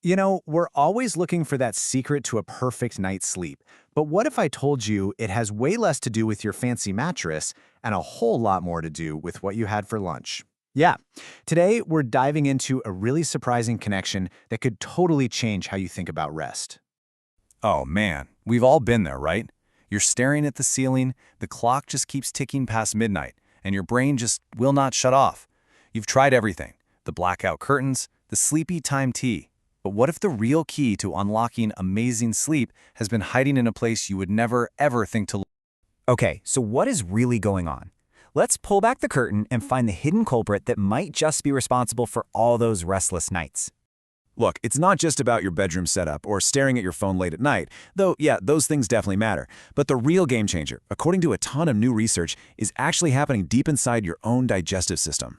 You know, we're always looking for that secret to a perfect night's sleep. But what if I told you it has way less to do with your fancy mattress and a whole lot more to do with what you had for lunch? Yeah, today we're diving into a really surprising connection that could totally change how you think about rest. Oh man, we've all been there, right? You're staring at the ceiling, the clock just keeps ticking past midnight, and your brain just will not shut off. You've tried everything, the blackout curtains, the sleepy time tea. But what if the real key to unlocking amazing sleep has been hiding in a place you would never ever think to look? Okay, so what is really going on? Let's pull back the curtain and find the hidden culprit that might just be responsible for all those restless nights. Look, it's not just about your bedroom setup or staring at your phone late at night, though, yeah, those things definitely matter. But the real game changer, according to a ton of new research, is actually happening deep inside your own digestive system.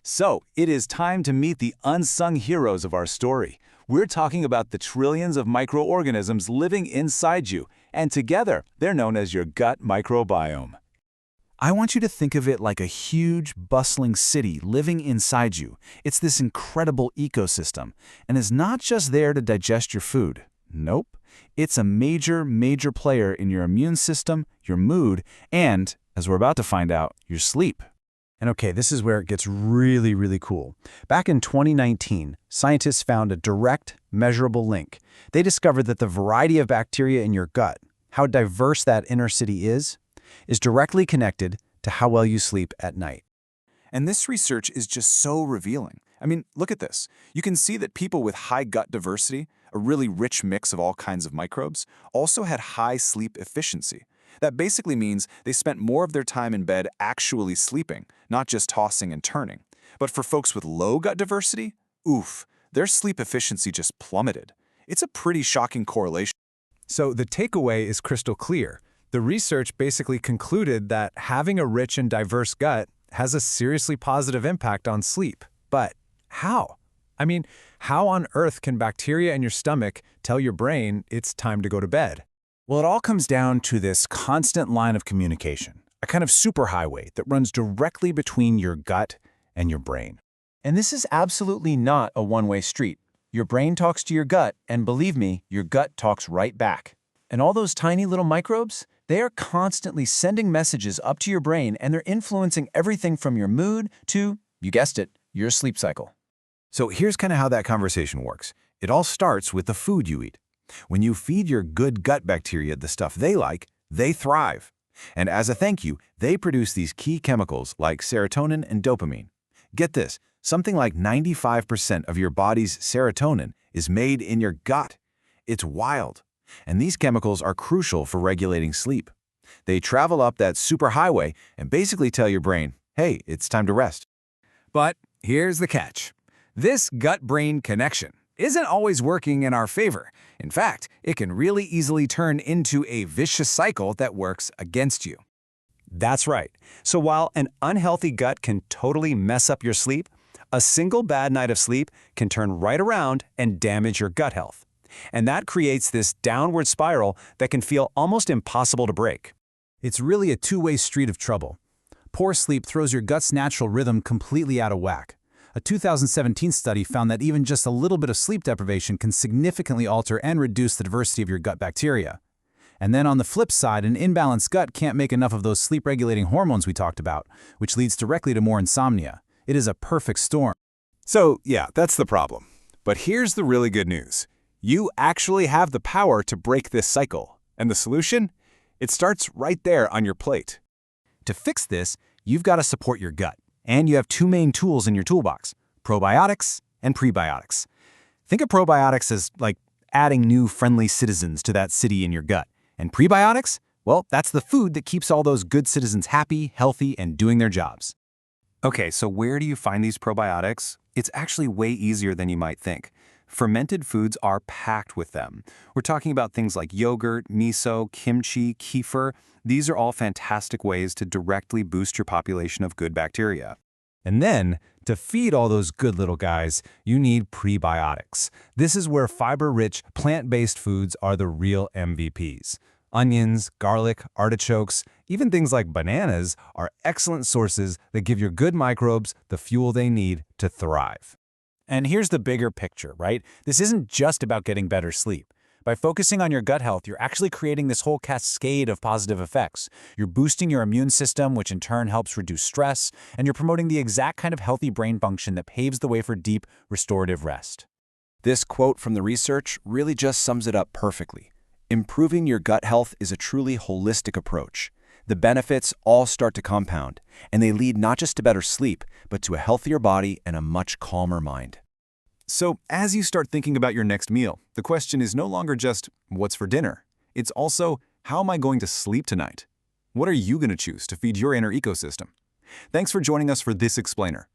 So, it is time to meet the unsung heroes of our story. We're talking about the trillions of microorganisms living inside you, and together, they're known as your gut microbiome. I want you to think of it like a huge, bustling city living inside you. It's this incredible ecosystem, and is not just there to digest your food. Nope. It's a major player in your immune system, your mood, and, as we're about to find out, your sleep. And okay, this is where it gets really cool. Back in 2019, scientists found a direct, measurable link. They discovered that the variety of bacteria in your gut, how diverse that inner city is directly connected to how well you sleep at night. And this research is just so revealing. I mean, look at this. You can see that people with high gut diversity, a really rich mix of all kinds of microbes, also had high sleep efficiency. That basically means they spent more of their time in bed actually sleeping, not just tossing and turning. But for folks with low gut diversity, oof, their sleep efficiency just plummeted. It's a pretty shocking correlation. So the takeaway is crystal clear. The research basically concluded that having a rich and diverse gut has a seriously positive impact on sleep. But how? I mean, how on earth can bacteria in your stomach tell your brain it's time to go to bed? Well, it all comes down to this constant line of communication, a kind of superhighway that runs directly between your gut and your brain. And this is absolutely not a one-way street. Your brain talks to your gut, and believe me, your gut talks right back. And all those tiny little microbes, they are constantly sending messages up to your brain, and they're influencing everything from your mood to, you guessed it, your sleep cycle. So here's kind of how that conversation works. It all starts with the food you eat. When you feed your good gut bacteria the stuff they like, they thrive. And as a thank you, they produce these key chemicals like serotonin and dopamine. Get this, something like 95% of your body's serotonin is made in your gut. It's wild. And these chemicals are crucial for regulating sleep. They travel up that superhighway and basically tell your brain, hey, it's time to rest. But here's the catch. This gut-brain connection isn't always working in our favor. In fact, it can really easily turn into a vicious cycle that works against you. That's right. So while an unhealthy gut can totally mess up your sleep, a single bad night of sleep can turn right around and damage your gut health. And that creates this downward spiral that can feel almost impossible to break. It's really a two-way street of trouble. Poor sleep throws your gut's natural rhythm completely out of whack. A 2017 study found that even just a little bit of sleep deprivation can significantly alter and reduce the diversity of your gut bacteria. And then on the flip side, an imbalanced gut can't make enough of those sleep-regulating hormones we talked about, which leads directly to more insomnia. It is a perfect storm. So, yeah, that's the problem. But here's the really good news. You actually have the power to break this cycle. And the solution? It starts right there on your plate. To fix this, you've got to support your gut. And you have two main tools in your toolbox, probiotics and prebiotics. Think of probiotics as like adding new friendly citizens to that city in your gut. And prebiotics? Well, that's the food that keeps all those good citizens happy, healthy, and doing their jobs. Okay, so where do you find these probiotics? It's actually way easier than you might think. Fermented foods are packed with them. We're talking about things like yogurt, miso, kimchi, kefir. These are all fantastic ways to directly boost your population of good bacteria. And then, to feed all those good little guys, you need prebiotics. This is where fiber-rich, plant-based foods are the real MVPs. Onions, garlic, artichokes, even things like bananas are excellent sources that give your good microbes the fuel they need to thrive. And here's the bigger picture, right? This isn't just about getting better sleep. By focusing on your gut health, you're actually creating this whole cascade of positive effects. You're boosting your immune system, which in turn helps reduce stress, and you're promoting the exact kind of healthy brain function that paves the way for deep, restorative rest. This quote from the research really just sums it up perfectly. Improving your gut health is a truly holistic approach. The benefits all start to compound, and they lead not just to better sleep, but to a healthier body and a much calmer mind. So, as you start thinking about your next meal, the question is no longer just, what's for dinner? It's also, how am I going to sleep tonight? What are you going to choose to feed your inner ecosystem? Thanks for joining us for this explainer.